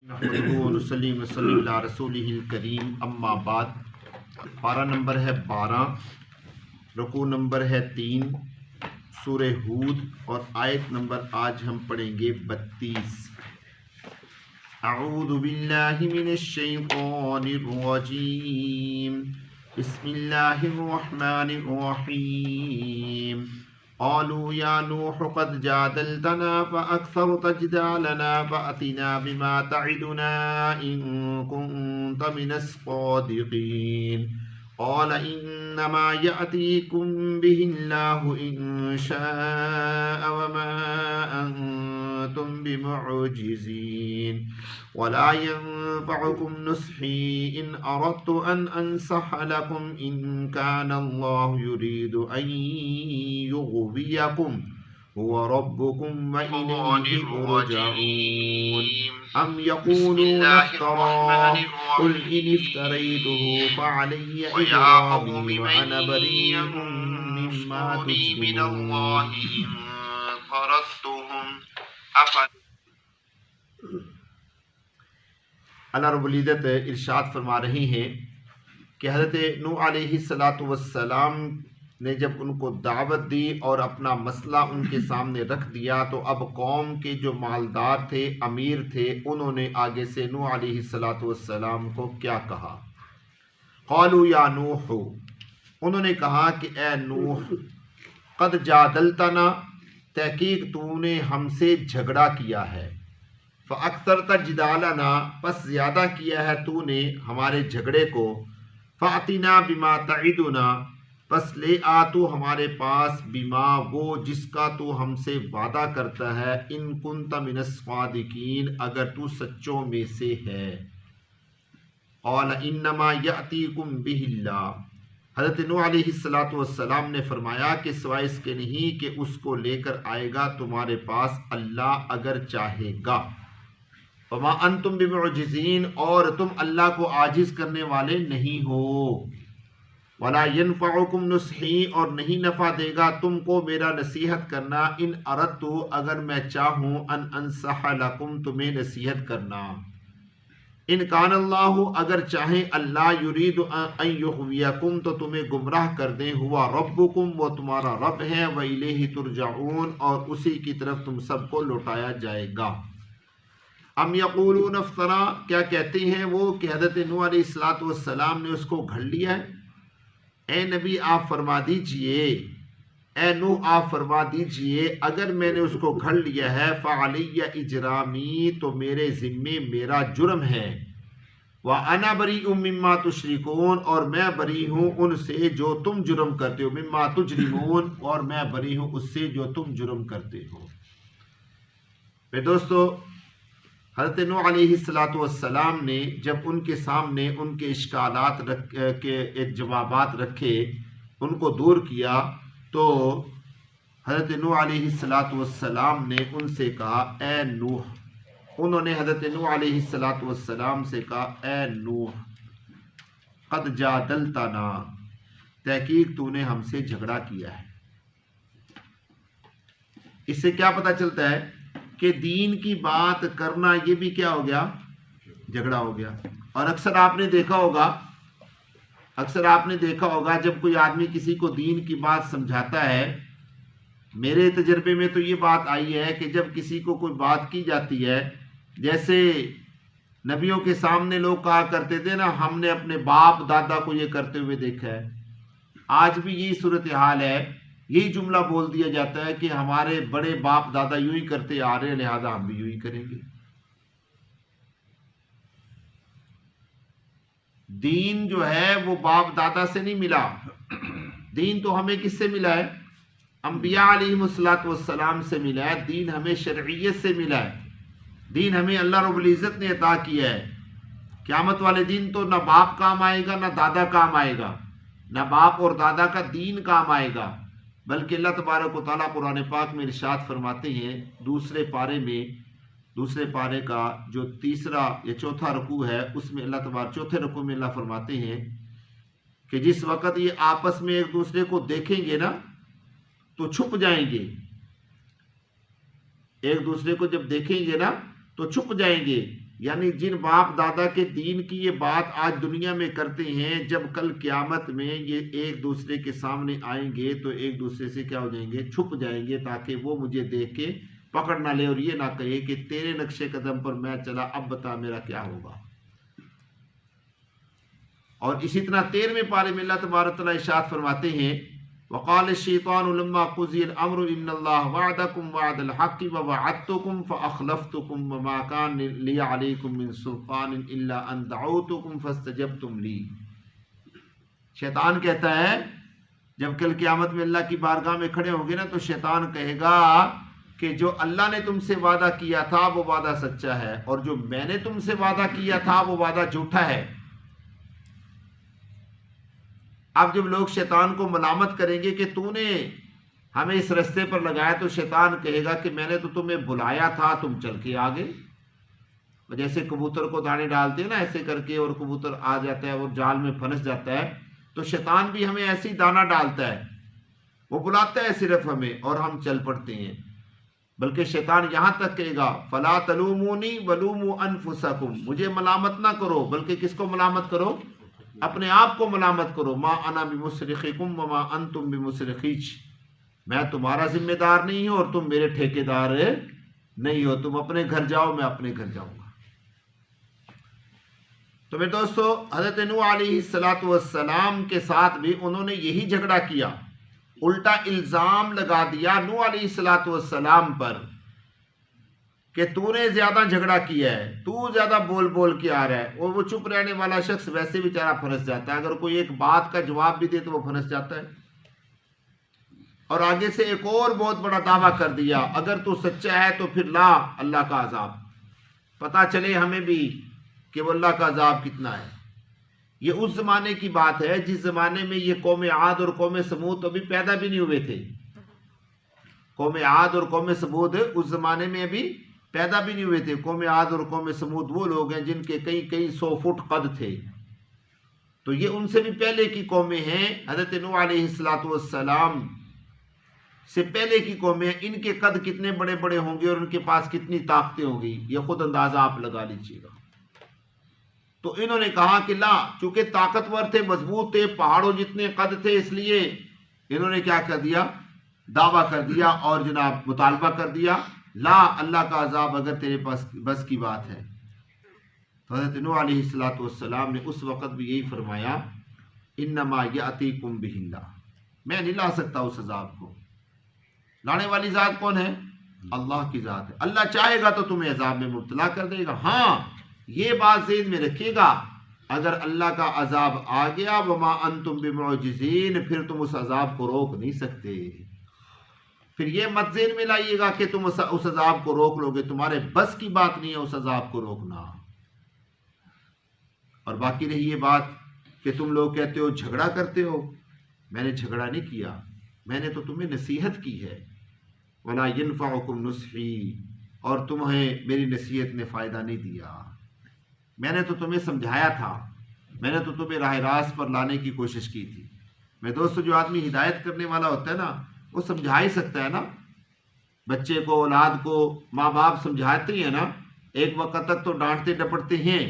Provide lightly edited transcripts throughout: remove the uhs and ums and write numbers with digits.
نحمدہ ونصلی وسلم علی رسولہ الکریم، اما بعد۔ پارہ نمبر ہے 12، رکوع نمبر ہے 3، سورہ ہود، اور آیت نمبر آج ہم پڑھیں گے 32۔ اعوذ باللہ من الشیطان الرجیم، بسم اللہ الرحمن الرحیم۔ قالوا یا نوح قد جادلتنا فأكثرت جدالنا فأتنا بما تعدنا إن كنت من الصادقين قال إنما يأتيكم به الله إن شاء وما أنتم بمعجزين ولا ينفعكم نصحي إن أردت أن أنصح لكم إن كان الله يريد أن يغويكم هو ربكم وإليه ترجعون أم يقولون افتراه قل إن افتريته فعلي إجرامي وأنا بريء مما تجرمون۔ اللہ رب العزت ارشاد فرما رہے ہیں کہ حضرت نوح علیہ السلام نے جب ان کو دعوت دی اور اپنا مسئلہ ان کے سامنے رکھ دیا تو اب قوم کے جو مالدار تھے، امیر تھے، انہوں نے آگے سے نوح علیہ السلام کو کیا کہا؟ قالوا یا نوح، انہوں نے کہا کہ اے نوح، قد جادلتنا، تحقیق تو نے ہم سے جھگڑا کیا ہے، فاکثرت جدالنا، پس زیادہ کیا ہے تو نے ہمارے جھگڑے کو، فاتنا بما تعدنا، پس لے آ تو ہمارے پاس، بما وہ جس کا تو ہم سے وعدہ کرتا ہے، ان کنت من الصادقین، اگر تو سچوں میں سے ہے۔ قال انما یأتیکم بہ اللہ، حضرت نوح علیہ السلام نے فرمایا کہ سوائے اس کے نہیں کہ اس کو لے کر آئے گا تمہارے پاس اللہ اگر چاہے گا۔ وما انتم بمعجزین، اور تم اللہ کو عاجز کرنے والے نہیں ہو۔ ولا ينفعكم نصحی، اور نہیں نفع دے گا تم کو میرا نصیحت کرنا، ان اردت، اگر میں چاہوں، ان انصح لکم، تمہیں نصیحت کرنا۔ ان کان اللہ، اگر چاہیں اللہ، یرید ان یغویکم، تو تمہیں گمراہ کر دیں، ہوا ربکم، وہ تمہارا رب ہے، وإلیہ ترجعون، اور اسی کی طرف تم سب کو لوٹایا جائے گا۔ ام یقولون افترا، کیا کہتے ہیں وہ کہ حضرت نوح علیہ السلام نے اس کو گھڑ لیا ہے؟ اے نبی آپ فرما دیجئے، اے نوح آپ فرما دیجئے، اگر میں نے اس کو گھڑ لیا ہے، فعلی اجرامی، تو میرے ذمے میرا جرم ہے، وَأَنَا بَرِيءٌ مِّمَّا تُشْرِكُونَ، اور میں بری ہوں ان سے جو تم جرم کرتے ہو، مما تجرمون، اور میں بری ہوں اس سے جو تم جرم کرتے ہو۔ میرے دوستو، حضرت نوح علیہ السلام نے جب ان کے سامنے ان کے اشکالات کے ایک جوابات رکھے، ان کو دور کیا، تو حضرت نوح علیہ السلام نے ان سے کہا اے نوح، انہوں نے حضرت نوح علیہ السلام سے کہا اے نوح، قد جادلتنا، تحقیق تو نے ہم سے جھگڑا کیا ہے۔ اس سے کیا پتہ چلتا ہے کہ دین کی بات کرنا یہ بھی کیا ہو گیا؟ جھگڑا ہو گیا۔ اور اکثر آپ نے دیکھا ہوگا جب کوئی آدمی کسی کو دین کی بات سمجھاتا ہے، میرے تجربے میں تو یہ بات آئی ہے کہ جب کسی کو کوئی بات کی جاتی ہے، جیسے نبیوں کے سامنے لوگ کہا کرتے تھے نا، ہم نے اپنے باپ دادا کو یہ کرتے ہوئے دیکھا ہے، آج بھی یہی صورتحال ہے، یہی جملہ بول دیا جاتا ہے کہ ہمارے بڑے باپ دادا یوں ہی کرتے آ رہے ہیں، لہذا ہم بھی یوں ہی کریں گے۔ دین جو ہے وہ باپ دادا سے نہیں ملا، دین تو ہمیں کس سے ملا ہے؟ انبیاء علیہ السلام سے ملا ہے۔ دین ہمیں شرعیت سے ملا ہے، دین ہمیں اللہ رب العزت نے عطا کیا ہے۔ قیامت والے دن تو نہ باپ کام آئے گا نہ دادا کام آئے گا، نہ باپ اور دادا کا دین کام آئے گا، بلکہ اللہ تبارک و تعالیٰ قرآن پاک میں ارشاد فرماتے ہیں، دوسرے پارے کا جو تیسرا یا چوتھا رکوع ہے، اس میں اللہ تبارک، چوتھے رکوع میں اللہ فرماتے ہیں کہ جس وقت یہ آپس میں ایک دوسرے کو دیکھیں گے نا تو چھپ جائیں گے، ایک دوسرے کو جب دیکھیں گے نا تو چھپ جائیں گے، یعنی جن باپ دادا کے دین کی یہ بات آج دنیا میں کرتے ہیں، جب کل قیامت میں یہ ایک دوسرے کے سامنے آئیں گے تو ایک دوسرے سے کیا ہو جائیں گے؟ چھپ جائیں گے، تاکہ وہ مجھے دیکھ کے پکڑ نہ لے اور یہ نہ کہے کہ تیرے نقش قدم پر میں چلا، اب بتا میرا کیا ہوگا۔ اور اسی طرح 13ویں پارے میں اللہ تبارک تعالیٰ ارشاد فرماتے ہیں وقال الشیطان لما قضی الامر ان اللہ وعدکم وعد الحق ووعدتکم فاخلفتکم وما کان لی علیکم من سلطان الا ان دعوتکم فاستجبتم لی۔ شیطان کہتا ہے جب کل قیامت میں اللہ کی بارگاہ میں کھڑے ہوں گے نا، تو شیطان کہے گا کہ جو اللہ نے تم سے وعدہ کیا تھا وہ وعدہ سچا ہے، اور جو میں نے تم سے وعدہ کیا تھا وہ وعدہ جھوٹا ہے۔ اب جب لوگ شیطان کو ملامت کریں گے کہ تو نے ہمیں اس رستے پر لگایا، تو شیطان کہے گا کہ میں نے تو تمہیں بلایا تھا، تم چل کے آگے۔ جیسے کبوتر کو دانے ڈالتے ہیں نا ایسے کر کے، اور کبوتر آ جاتا ہے اور جال میں پھنس جاتا ہے، تو شیطان بھی ہمیں ایسے ہی دانہ ڈالتا ہے، وہ بلاتا ہے صرف ہمیں اور ہم چل پڑتے ہیں۔ بلکہ شیطان یہاں تک کہے گا فلا تلومونی ولوموا انفسکم، مجھے ملامت نہ کرو، بلکہ کس کو ملامت کرو؟ اپنے آپ کو ملامت کرو۔ ما انا بمصرخکم وما انتم بمصرخی، میں تمہارا ذمہ دار نہیں ہوں اور تم میرے ٹھیکیدار نہیں ہو، تم اپنے گھر جاؤ، میں اپنے گھر جاؤں گا۔ تو میرے دوستو، حضرت نوح علیہ السلام کے ساتھ بھی انہوں نے یہی جھگڑا کیا، الٹا الزام لگا دیا نوح علیہ السلام پر کہ تو نے زیادہ جھگڑا کیا ہے، تو زیادہ بول بول کے آ رہا ہے۔ اور وہ چپ رہنے والا شخص ویسے بیچارہ پھنس جاتا ہے، اگر کوئی ایک بات کا جواب بھی دے تو وہ پھنس جاتا ہے۔ اور آگے سے ایک اور بہت بڑا دعویٰ کر دیا، اگر تو سچا ہے تو پھر لا اللہ کا عذاب، پتہ چلے ہمیں بھی کہ وہ اللہ کا عذاب کتنا ہے۔ یہ اس زمانے کی بات ہے جس زمانے میں یہ قوم عاد اور قوم سمود ابھی پیدا بھی نہیں ہوئے تھے۔ قوم عاد اور قوم سمود اس زمانے میں ابھی پیدا بھی نہیں ہوئے تھے۔ قوم عاد اور قوم سمود وہ لوگ ہیں جن کے کئی 100 فٹ قد تھے، تو یہ ان سے بھی پہلے کی قومیں ہیں۔ حضرت نوح علیہ السلام سے پہلے کی قومیں، ان کے قد کتنے بڑے بڑے ہوں گے اور ان کے پاس کتنی طاقتیں ہوں گی، یہ خود اندازہ آپ لگا لیجیے گا۔ تو انہوں نے کہا کہ لا، چونکہ طاقتور تھے، مضبوط تھے، پہاڑوں جتنے قد تھے، اس لیے انہوں نے کیا کر دیا؟ دعویٰ کر دیا اور جناب مطالبہ کر دیا، لا اللہ کا عذاب اگر تیرے پاس بس کی بات ہے۔ تو حضرت نوح علیہ السلام نے اس وقت بھی یہی فرمایا انما یاتیکم بہ اللہ، میں نہیں لا سکتا اس عذاب کو۔ لانے والی ذات کون ہے؟ اللہ کی ذات ہے۔ اللہ چاہے گا تو تمہیں عذاب میں مبتلا کر دے گا۔ ہاں یہ بات ذہن میں رکھیے گا، اگر اللہ کا عذاب آ گیا وما انتم بمعجزین، پھر تم اس عذاب کو روک نہیں سکتے۔ پھر یہ مت ذہن میں لائیے گا کہ تم اس عذاب کو روک لو گے، تمہارے بس کی بات نہیں ہے اس عذاب کو روکنا۔ اور باقی رہی یہ بات کہ تم لوگ کہتے ہو جھگڑا کرتے ہو، میں نے جھگڑا نہیں کیا، میں نے تو تمہیں نصیحت کی ہے۔ ولا ينفعكم نصحی، اور تمہیں میری نصیحت نے فائدہ نہیں دیا، میں نے تو تمہیں سمجھایا تھا، میں نے تو تمہیں راہ راست پر لانے کی کوشش کی تھی۔ میں دوستو، جو آدمی ہدایت کرنے والا ہوتا ہے نا، وہ سمجھا ہی سکتا ہے نا۔ بچے کو، اولاد کو ماں باپ سمجھاتے ہیں نا، ایک وقت تک تو ڈانٹتے ڈپٹتے ہیں،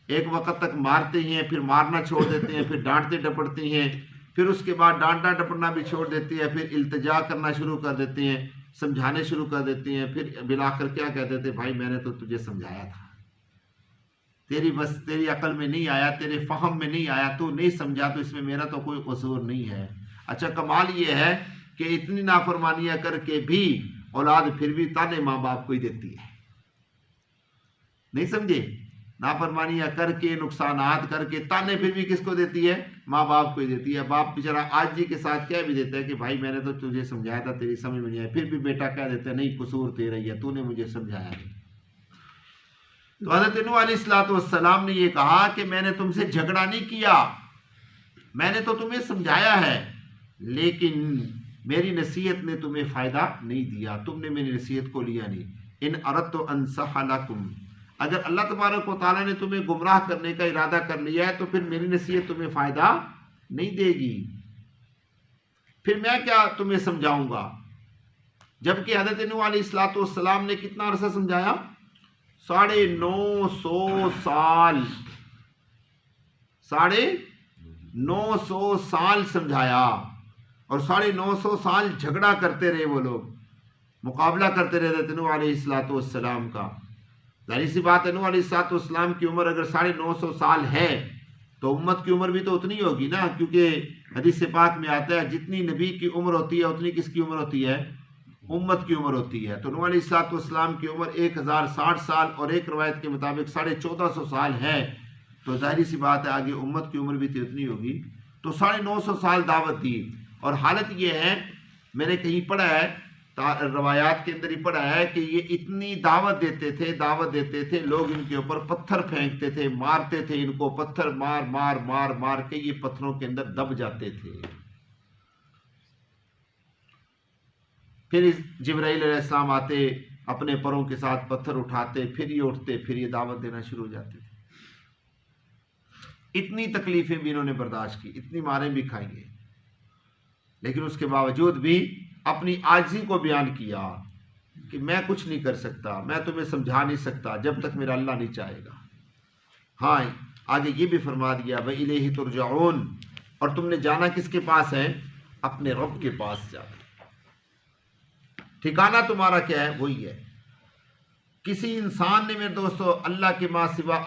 ایک وقت تک مارتے ہیں، پھر مارنا چھوڑ دیتے ہیں، پھر ڈانٹتے ڈپٹتے ہیں، پھر اس کے بعد ڈانٹنا ڈپٹنا بھی چھوڑ دیتے ہیں، پھر التجا کرنا شروع کر دیتے ہیں، سمجھانے شروع کر دیتے ہیں، پھر بالآخر کیا کہتے تھے؟ بھائی میں نے تو تجھے سمجھایا تھا، تیری عقل میں نہیں آیا، تیرے فہم میں نہیں آیا، تو نہیں سمجھا، تو اس میں میرا تو کوئی قصور نہیں ہے۔ اچھا کمال یہ ہے کہ اتنی نافرمانیاں کر کے بھی اولاد پھر بھی تانے ماں باپ کو ہی دیتی ہے، نہیں سمجھے؟ نافرمانیاں کر کے، نقصانات کر کے، تانے پھر بھی کس کو دیتی ہے؟ ماں باپ کو ہی دیتی ہے۔ باپ بیچارہ آج جی کے ساتھ کہہ بھی دیتا ہے کہ بھائی میں نے تو تجھے سمجھایا تھا، تیری سمجھ میں نہیں آیا، پھر بھی بیٹا کہہ دیتا ہے نہیں قصور تیرا ہی ہے، تو نے مجھے سمجھایا نہیں۔ تو حضرت نوح علیہ السلام نے یہ کہا کہ میں نے تم سے جھگڑا نہیں کیا، میں نے تو تمہیں سمجھایا ہے، لیکن میری نصیحت نے تمہیں فائدہ نہیں دیا، تم نے میری نصیحت کو لیا نہیں۔ ان اردت ان انصح لکم، اگر اللہ تبارک و تعالیٰ نے تمہیں گمراہ کرنے کا ارادہ کر لیا ہے تو پھر میری نصیحت تمہیں فائدہ نہیں دے گی، پھر میں کیا تمہیں سمجھاؤں گا۔ جبکہ حضرت نوح علیہ السلام نے کتنا عرصہ سمجھایا؟ 950 سال، 950 سال سمجھایا، اور 950 سال جھگڑا کرتے رہے، وہ لوگ مقابلہ کرتے رہے حضرت نوح علیہ السلام کا۔ ظاہر سی بات ہے، نوح علیہ السلام کی عمر اگر 950 سال ہے تو امت کی عمر بھی تو اتنی ہوگی نا، کیونکہ حدیث پاک میں آتا ہے جتنی نبی کی عمر ہوتی ہے اتنی کس کی عمر ہوتی ہے؟ امت کی عمر ہوتی ہے۔ تو نوح علیہ السلام کی عمر 1060 سال، اور ایک روایت کے مطابق 1450 سال ہے، تو ظاہری سی بات ہے آگے امت کی عمر بھی تو اتنی ہوگی۔ تو 950 سال دعوت دی، اور حالت یہ ہے، میں نے کہیں پڑھا ہے، روایات کے اندر ہی پڑھا ہے کہ یہ اتنی دعوت دیتے تھے، لوگ ان کے اوپر پتھر پھینکتے تھے، مارتے تھے ان کو، پتھر مار کے یہ پتھروں کے اندر دب جاتے تھے۔ پھر جبرائیل علیہ السلام آتے، اپنے پروں کے ساتھ پتھر اٹھاتے، پھر یہ اٹھتے، پھر یہ دعوت دینا شروع ہو جاتے تھے۔ اتنی تکلیفیں بھی انہوں نے برداشت کی، اتنی ماریں بھی کھائیں گے، لیکن اس کے باوجود بھی اپنی عاجزی کو بیان کیا کہ میں کچھ نہیں کر سکتا، میں تمہیں سمجھا نہیں سکتا جب تک میرا اللہ نہیں چاہے گا۔ ہاں آگے یہ بھی فرما دیا وَإِلَيْهِ تُرْجَعُونَ، اور تم نے جانا کس کے پاس ہے؟ اپنے رب کے پاس جانا، ٹھکانہ تمہارا کیا ہے؟ وہی ہے۔ کسی انسان نے میرے دوستو اللہ کے ماں سوا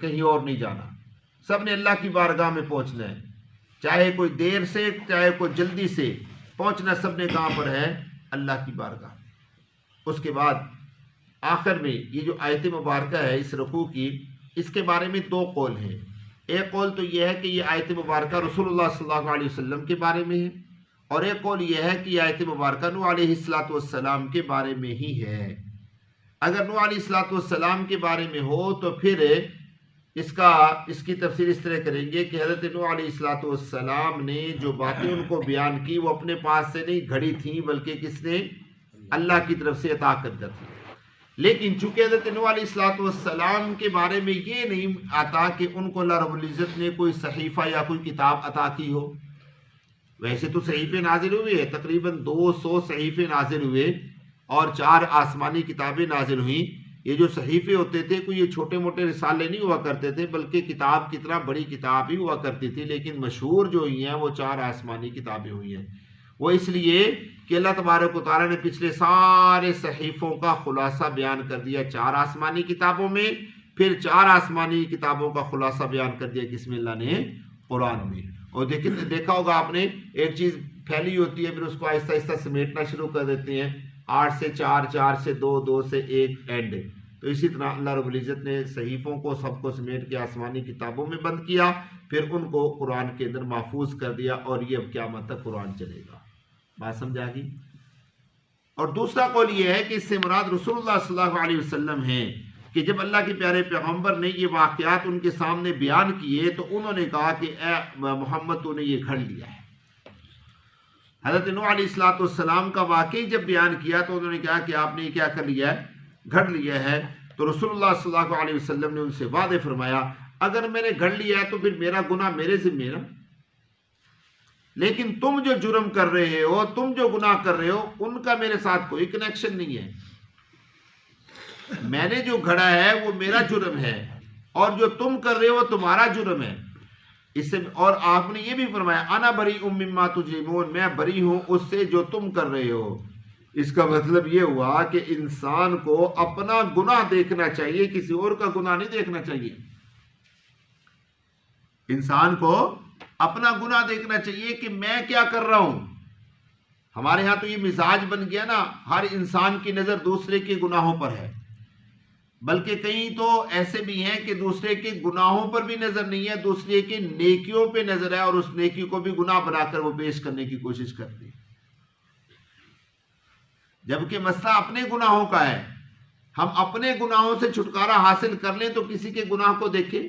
کہیں اور نہیں جانا، سب نے اللہ کی بارگاہ میں پہنچنا ہے، چاہے کوئی دیر سے چاہے کوئی جلدی سے، پہنچنا سب نے کہاں پر ہے؟ اللہ کی بارگاہ۔ اس کے بعد آخر میں یہ جو آیت مبارکہ ہے اس رکوع کی، اس کے بارے میں 2 قول ہیں۔ ایک قول تو یہ ہے کہ یہ آیت مبارکہ رسول اللہ صلی اللہ علیہ وسلم کے بارے میں ہے، اور ایک قول یہ ہے کہ یہ آیت مبارکہ نوح علیہ السلام کے بارے میں ہی ہے۔ اگر نوح علیہ السلام کے بارے میں ہو تو پھر اس کی تفسیر اس طرح کریں گے کہ حضرت نوح علیہ السلام نے جو باتیں ان کو بیان کی وہ اپنے پاس سے نہیں گھڑی تھیں، بلکہ کس نے؟ اللہ کی طرف سے عطا کردہ تھی۔ لیکن چونکہ حضرت نوح علیہ السلام کے بارے میں یہ نہیں آتا کہ ان کو اللہ رب العزت نے کوئی صحیفہ یا کوئی کتاب عطا کی ہو۔ ویسے تو صحیفے نازل ہوئے، تقریباً 200 صحیفے نازل ہوئے، اور 4 آسمانی کتابیں نازل ہوئیں۔ یہ جو صحیفے ہوتے تھے کوئی یہ چھوٹے موٹے رسالے نہیں ہوا کرتے تھے، بلکہ کتاب کی طرح بڑی کتاب ہی ہوا کرتی تھی، لیکن مشہور جو ہوئی ہیں وہ 4 آسمانی کتابیں ہوئی ہیں۔ وہ اس لیے کہ اللہ تبارک و تعالیٰ نے پچھلے سارے صحیفوں کا خلاصہ بیان کر دیا 4 آسمانی کتابوں میں، پھر 4 آسمانی کتابوں کا خلاصہ بیان کر دیا کس میں؟ اللہ نے قرآن میں۔ اور دیکھا ہوگا آپ نے، ایک چیز پھیلی ہوتی ہے پھر اس کو آہستہ آہستہ سمیٹنا شروع کر دیتے ہیں، 8 سے 4، 4 سے 2، 2 سے 1 اینڈ۔ تو اسی طرح اللہ رب العزت نے صحیفوں کو سب کو سمیٹ کے آسمانی کتابوں میں بند کیا، پھر ان کو قرآن کے اندر محفوظ کر دیا، اور یہ اب قیامت تک قرآن چلے گا۔ بات سمجھا گی؟ اور دوسرا قول یہ ہے کہ اس سے مراد رسول اللہ صلی اللہ علیہ وسلم ہیں، کہ جب اللہ کے پیارے پیغمبر نے یہ واقعات ان کے سامنے بیان کیے تو انہوں نے کہا کہ اے محمد تو نے یہ گھڑ لیا ہے۔ حضرت نوح علیہ السلام کا واقعی جب بیان کیا تو انہوں نے کہا کہ آپ نے یہ کیا کر لیا ہے؟ گھڑ لیا ہے۔ تو رسول اللہ صلی اللہ علیہ وسلم نے ان سے وعدہ فرمایا اگر میں نے گھڑ لیا ہے تو پھر میرا گناہ میرے ذمہ نا، لیکن تم جو جرم کر رہے ہو، تم جو گناہ کر رہے ہو، ان کا میرے ساتھ کوئی کنیکشن نہیں ہے۔ میں نے جو گھڑا ہے وہ میرا جرم ہے، اور جو تم کر رہے ہو وہ تمہارا جرم ہے۔ اس سے اور آپ نے یہ بھی فرمایا انا بری مما تجرمون، میں بری ہوں اس سے جو تم کر رہے ہو۔ اس کا مطلب یہ ہوا کہ انسان کو اپنا گناہ دیکھنا چاہیے، کسی اور کا گناہ نہیں دیکھنا چاہیے۔ انسان کو اپنا گناہ دیکھنا چاہیے کہ میں کیا کر رہا ہوں۔ ہمارے ہاں تو یہ مزاج بن گیا نا، ہر انسان کی نظر دوسرے کے گناہوں پر ہے، بلکہ کئی تو ایسے بھی ہیں کہ دوسرے کے گناہوں پر بھی نظر نہیں ہے، دوسرے کے نیکیوں پہ نظر ہے، اور اس نیکی کو بھی گناہ بنا کر وہ پیش کرنے کی کوشش کرتے ہیں، جبکہ مسئلہ اپنے گناہوں کا ہے۔ ہم اپنے گناہوں سے چھٹکارا حاصل کر لیں تو کسی کے گناہ کو دیکھیں۔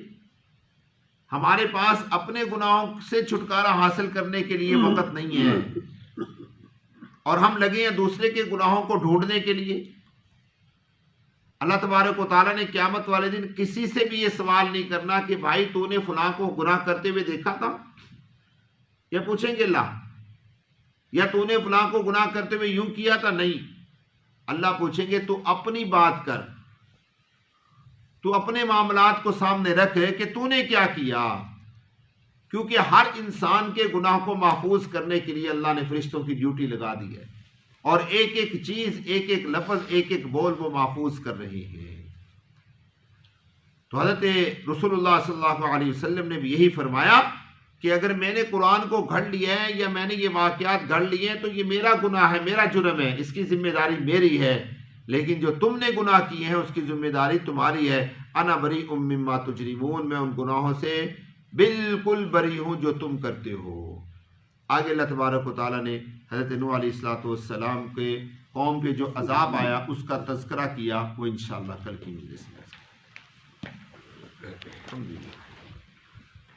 ہمارے پاس اپنے گناہوں سے چھٹکارا حاصل کرنے کے لیے وقت نہیں ہے، اور ہم لگے ہیں دوسرے کے گناہوں کو ڈھونڈنے کے لیے۔ اللہ تبارک و تعالیٰ نے قیامت والے دن کسی سے بھی یہ سوال نہیں کرنا کہ بھائی تو نے فلاں کو گناہ کرتے ہوئے دیکھا تھا، یہ پوچھیں گے اللہ، یا تو نے فلاں کو گناہ کرتے ہوئے یوں کیا تھا؟ نہیں، اللہ پوچھیں گے تو اپنی بات کر، تو اپنے معاملات کو سامنے رکھ کہ تو نے کیا کیا، کیونکہ ہر انسان کے گناہ کو محفوظ کرنے کے لیے اللہ نے فرشتوں کی ڈیوٹی لگا دی ہے، اور ایک ایک چیز، ایک ایک لفظ، ایک ایک بول وہ محفوظ کر رہی ہے۔ تو حضرت رسول اللہ صلی اللہ علیہ وسلم نے بھی یہی فرمایا کہ اگر میں نے قرآن کو گھڑ لیا ہے یا میں نے یہ واقعات گھڑ لیے ہیں تو یہ میرا گناہ ہے، میرا جرم ہے، اس کی ذمہ داری میری ہے، لیکن جو تم نے گناہ کیے ہیں اس کی ذمہ داری تمہاری ہے۔ انا بریء مما تجرمون، میں ان گناہوں سے بالکل بری ہوں جو تم کرتے ہو۔ آگے اللہ تبارک و تعالیٰ نے حضرت نوح علیہ السلام کے قوم کے جو عذاب آیا اس کا تذکرہ کیا، وہ انشاءاللہ کل کی مجلس میں